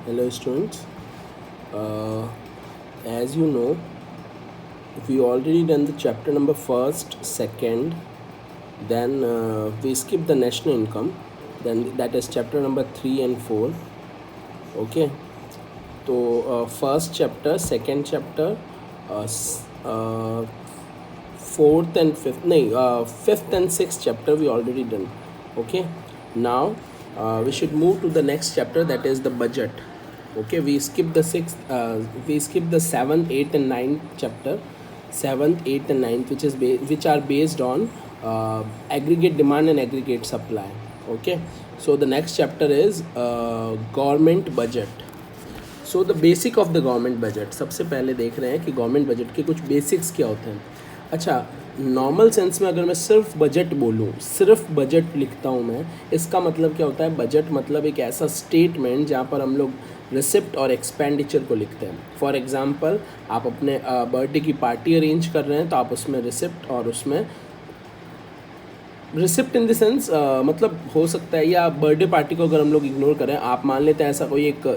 Hello students. Uh, as you know, we already done the chapter number first, second, then we skip the national income, then that is chapter number 3 and 4. Okay, so first chapter, second chapter, fourth and fifth, no, fifth and sixth chapter we already done. Okay, now we should move to the next chapter, that is the budget. Okay, we skip the sixth, we skip the seventh, eighth, and ninth chapter, seventh, eighth, and ninth, which are based on aggregate demand and aggregate supply. Okay, so the next chapter is government budget. So the basic of the government budget, सबसे पहले देख रहे हैं कि government budget के कुछ basics क्या होते हैं. अच्छा, नॉर्मल सेंस में अगर मैं सिर्फ बजट बोलूँ, सिर्फ बजट लिखता हूँ मैं, इसका मतलब क्या होता है? बजट मतलब एक ऐसा स्टेटमेंट जहाँ पर हम लोग रिसिप्ट और एक्सपेंडिचर को लिखते हैं. फॉर एग्जांपल, आप अपने बर्थडे की पार्टी अरेंज कर रहे हैं तो आप उसमें रिसिप्ट और उसमें रिसिप्ट इन द सेंस मतलब हो सकता है, या बर्थडे पार्टी को अगर हम लोग इग्नोर करें, आप मान लेते हैं ऐसा कोई एक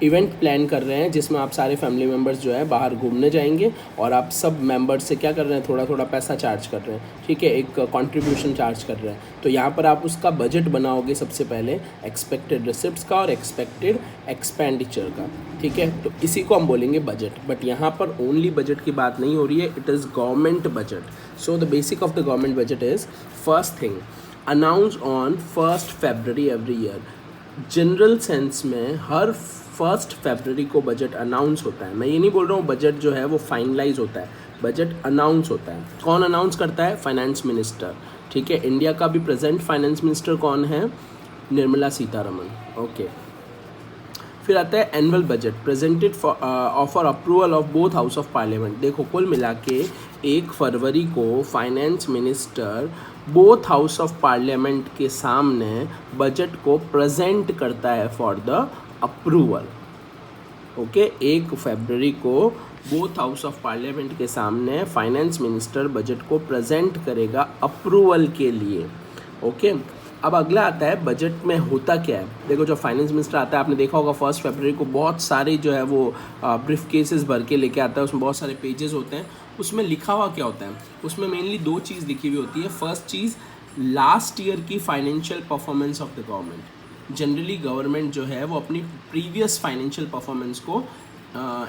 इवेंट प्लान कर रहे हैं जिसमें आप सारे फैमिली मेम्बर्स जो है बाहर घूमने जाएंगे और आप सब मेम्बर्स से क्या कर रहे हैं? थोड़ा थोड़ा पैसा चार्ज कर रहे हैं. ठीक है, एक कंट्रीब्यूशन चार्ज कर रहे हैं. तो यहाँ पर आप उसका बजट बनाओगे सबसे पहले, एक्सपेक्टेड रिसिप्ट्स का और एक्सपेक्टेड एक्सपेंडिचर का. ठीक है, तो इसी को हम बोलेंगे बजट. बट यहाँ पर ओनली बजट की बात नहीं हो रही है, it is government budget. So the basic of the government budget is, first thing, announce on 1 February every year. General sense में हर 1 February को बजट अनाउंस होता है. मैं ये नहीं बोल रहा हूँ बजट जो है वो फाइनलाइज होता है, बजट अनाउंस होता है. कौन अनाउंस करता है? Finance minister. ठीक है, इंडिया का भी प्रेजेंट फाइनेंस मिनिस्टर कौन है? निर्मला सीतारमन. ओके, फिर आता है annual budget presented for approval of both house of parliament. देखो, कुल मिला के 1 फरवरी को finance minister both house of parliament के सामने बजट को प्रेजेंट करता है फॉर द अप्रूवल. ओके, 1 फरवरी को बोथ हाउस ऑफ पार्लियामेंट के सामने फाइनेंस मिनिस्टर बजट को प्रेजेंट करेगा अप्रूवल के लिए. ओके, अब अगला आता है बजट में होता क्या है. देखो, जो फाइनेंस मिनिस्टर आता है, आपने देखा होगा 1 February को बहुत सारे जो है वो ब्रीफ केसेस भर के लेके आता है. उसमें बहुत सारे पेजेस होते हैं. उसमें लिखा हुआ क्या होता है? उसमें मेनली 2 चीज़ लिखी हुई होती है. फर्स्ट चीज़, लास्ट ईयर की financial performance of the government. Generally government जो है वो अपनी प्रीवियस फाइनेंशियल परफॉर्मेंस को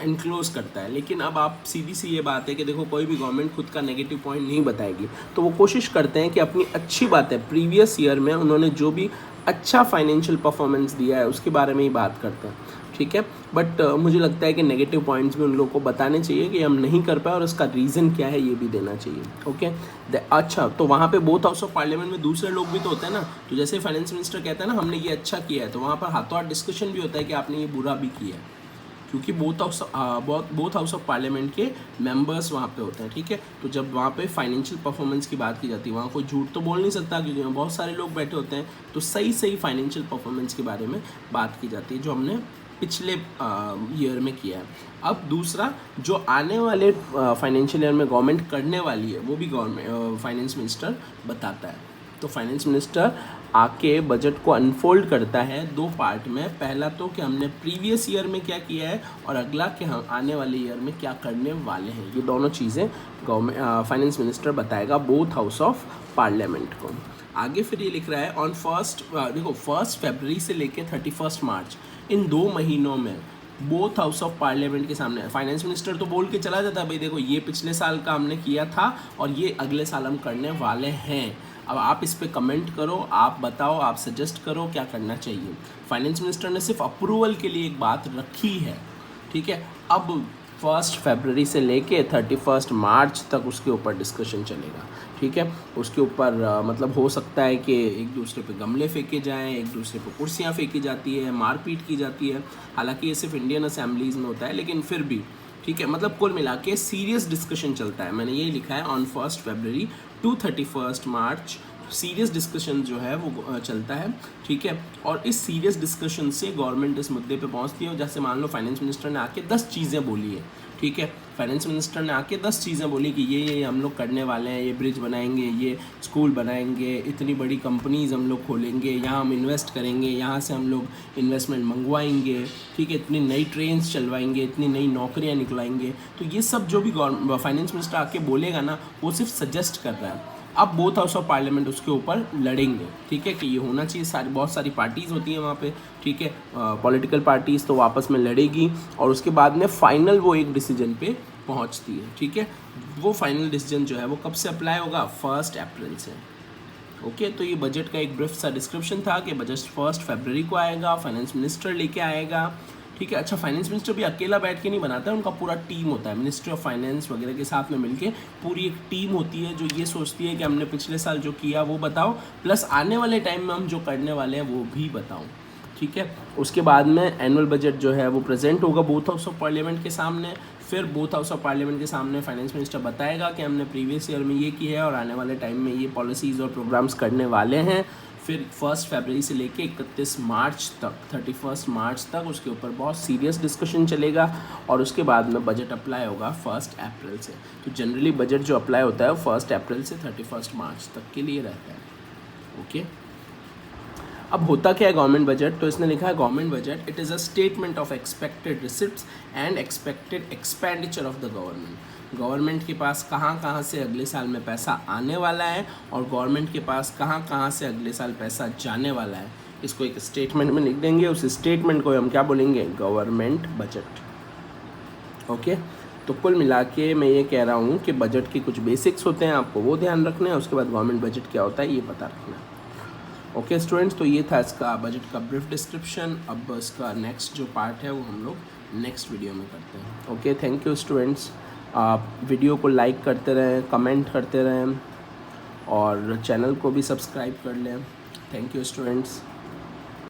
इनक्लोज करता है. लेकिन अब आप सीधी सी ये बात है कि देखो, कोई भी गवर्नमेंट खुद का नेगेटिव पॉइंट नहीं बताएगी. तो वो कोशिश करते हैं कि अपनी अच्छी बात है, प्रीवियस ईयर में उन्होंने जो भी अच्छा फाइनेंशियल परफॉर्मेंस दिया है उसके बारे में ही बात करते हैं. ठीक है, बट मुझे लगता है कि नेगेटिव पॉइंट्स भी उन लोगों को बताने चाहिए कि हम नहीं कर पाए और उसका रीज़न क्या है, ये भी देना चाहिए. ओके, अच्छा, तो वहाँ पे बोथ हाउस ऑफ पार्लियामेंट में दूसरे लोग भी तो होते हैं ना. तो जैसे फाइनेंस मिनिस्टर कहता है ना, हमने ये अच्छा किया है, तो वहाँ पर हाथों हाथ डिस्कशन भी होता है कि आपने ये बुरा भी किया है, क्योंकि बोथ हाउस ऑफ पार्लियामेंट के मेंबर्स वहाँ पे होते हैं. ठीक है, तो जब वहाँ पे फाइनेंशियल परफॉर्मेंस की बात की जाती है, वहाँ कोई झूठ तो बोल नहीं सकता क्योंकि वहाँ बहुत सारे लोग बैठे होते हैं. तो सही फाइनेंशियल परफॉर्मेंस के बारे में बात की जाती है, जो हमने पिछले ईयर में किया है. अब दूसरा, जो आने वाले फाइनेंशियल ईयर में गवर्नमेंट करने वाली है, वो भी गवर्नमेंट फाइनेंस मिनिस्टर बताता है. तो फाइनेंस मिनिस्टर आके बजट को अनफोल्ड करता है 2 पार्ट में. पहला तो कि हमने प्रीवियस ईयर में क्या किया है, और अगला कि हम आने वाले ईयर में क्या करने वाले हैं. ये दोनों चीज़ें गवर्नमेंट फाइनेंस मिनिस्टर बताएगा बोथ हाउस ऑफ पार्लियामेंट को. आगे फिर ये लिख रहा है ऑन देखो 1 February से लेके 31 March, इन 2 महीनों में बोथ हाउस ऑफ पार्लियामेंट के सामने फाइनेंस मिनिस्टर तो बोल के चला जाता है, भाई देखो ये पिछले साल का हमने किया था और ये अगले साल हम करने वाले हैं. अब आप इस पर कमेंट करो, आप बताओ, आप सजेस्ट करो क्या करना चाहिए. फाइनेंस मिनिस्टर ने सिर्फ अप्रूवल के लिए एक बात रखी है. ठीक है, अब 1 February से लेके 31 March तक उसके ऊपर डिस्कशन चलेगा. ठीक है, उसके ऊपर मतलब हो सकता है कि एक दूसरे पे गमले फेंके जाएं, एक दूसरे पे कुर्सियां फेंकी जाती है, मारपीट की जाती है. हालांकि ये सिर्फ इंडियन असेंबलीज में होता है, लेकिन फिर भी ठीक है, मतलब कुल मिला के सीरियस डिस्कशन चलता है. मैंने ये लिखा है on 1 February to 31 March serious discussion जो है वो चलता है, ठीक है। और इस सीरियस डिस्कशन से गवर्नमेंट इस मुद्दे पे पहुंचती है। और जैसे मान लो फाइनेंस मिनिस्टर ने आके 10 चीज़ें बोली है, ठीक है, फाइनेंस मिनिस्टर ने आके 10 चीज़ें बोली कि ये हम लोग करने वाले हैं, ये ब्रिज बनाएंगे, ये स्कूल बनाएंगे, इतनी बड़ी कंपनीज हम लोग खोलेंगे, यहाँ हम इन्वेस्ट करेंगे, यहाँ से हम लोग इन्वेस्टमेंट मंगवाएंगे, ठीक है, इतनी नई ट्रेन्स चलवाएंगे, इतनी नई नौकरियाँ निकलाएंगे। तो ये सब जो भी फाइनेंस मिनिस्टर आके बोलेगा ना, वो सिर्फ सजेस्ट कर रहा है। अब बोथ हाउस ऑफ पार्लियामेंट उसके ऊपर लड़ेंगे, ठीक है, कि ये होना चाहिए। बहुत सारी पार्टीज़ होती हैं वहाँ पे, ठीक है, पॉलिटिकल पार्टीज़, तो आपस में लड़ेगी और उसके बाद में फाइनल वो एक डिसीजन पे पहुँचती है, ठीक है। वो फाइनल डिसीजन जो है वो कब से अप्लाई होगा? 1 अप्रैल से। ओके, तो ये बजट का एक ब्रीफ सा डिस्क्रिप्शन था कि बजट 1 फरवरी को आएगा, फाइनेंस मिनिस्टर लेके आएगा, ठीक है। अच्छा, फाइनेंस मिनिस्टर भी अकेला बैठ के नहीं बनाता है, उनका पूरा टीम होता है, मिनिस्ट्री ऑफ फाइनेंस वगैरह के साथ में मिलके पूरी एक टीम होती है जो ये सोचती है कि हमने पिछले साल जो किया वो बताओ, प्लस आने वाले टाइम में हम जो करने वाले हैं वो भी बताओ, ठीक है। उसके बाद में एनुअल बजट जो है वो प्रेजेंट होगा बोथ हाउस ऑफ पार्लियामेंट के सामने। फिर बोथ हाउस ऑफ पार्लियामेंट के सामने फाइनेंस मिनिस्टर बताएगा कि हमने प्रीवियस ईयर में ये किया है और आने वाले टाइम में ये पॉलिसीज़ और प्रोग्राम्स करने वाले हैं। फिर 1 फरवरी से लेके 31 मार्च तक, 31 मार्च तक उसके ऊपर बहुत सीरियस डिस्कशन चलेगा और उसके बाद में बजट अप्लाई होगा 1 अप्रैल से। तो जनरली बजट जो अप्लाई होता है वो 1 अप्रैल से 31 मार्च तक के लिए रहता है, ओके। अब होता क्या है गवर्नमेंट बजट? तो इसने लिखा है government budget it is a statement of expected receipts and expected expenditure of the government. Government के पास कहाँ से अगले साल में पैसा आने वाला है और गवर्नमेंट के पास कहाँ से अगले साल पैसा जाने वाला है, इसको एक स्टेटमेंट में लिख देंगे। उस स्टेटमेंट को हम क्या बोलेंगे? Government budget, okay. तो कुल मिला के मैं ये कह रहा हूँ कि बजट के कुछ बेसिक्स होते हैं, आपको वो ध्यान रखना है, उसके बाद गवर्नमेंट बजट क्या होता है ये पता रखना है, ओके स्टूडेंट्स। तो ये था इसका बजट का ब्रीफ डिस्क्रिप्शन। अब इसका नेक्स्ट जो पार्ट है वो हम लोग नेक्स्ट वीडियो में करते हैं, ओके। Thank you students. आप वीडियो को लाइक करते रहें, कमेंट करते रहें और चैनल को भी सब्सक्राइब कर लें। Thank you students.